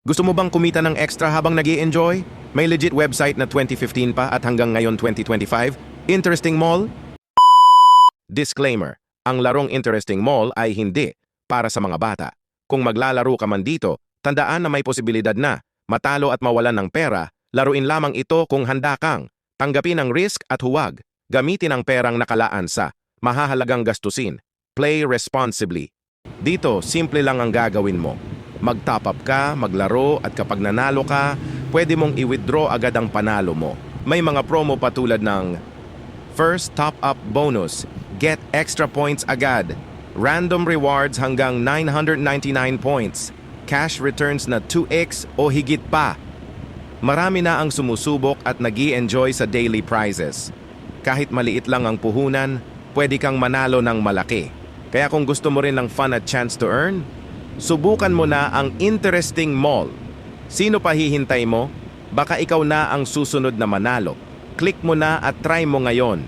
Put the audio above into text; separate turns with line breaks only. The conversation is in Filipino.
Gusto mo bang kumita ng extra habang nag-i-enjoy? May legit website na 2015 pa at hanggang ngayon 2025? Interesting Mall? Disclaimer, ang larong Interesting Mall ay hindi para sa mga bata. Kung maglalaro ka man dito, tandaan na may posibilidad na matalo at mawalan ng pera, laruin lamang ito kung handa kang tanggapin ang risk at huwag gamitin ang perang nakalaan sa mahahalagang gastusin. Play responsibly. Dito, simple lang ang gagawin mo. Mag-top up ka, maglaro, at kapag nanalo ka, pwede mong i-withdraw agad ang panalo mo. May mga promo pa tulad ng First Top Up Bonus, Get Extra Points agad, Random Rewards hanggang 999 points, Cash Returns na 2x o higit pa. Marami na ang sumusubok at nag-i-enjoy sa daily prizes. Kahit maliit lang ang puhunan, pwede kang manalo ng malaki. Kaya kung gusto mo rin ng fun at chance to earn, subukan mo na ang Interesting Mall. Sino pa hihintay mo? Baka ikaw na ang susunod na manalo. Click mo na at try mo ngayon.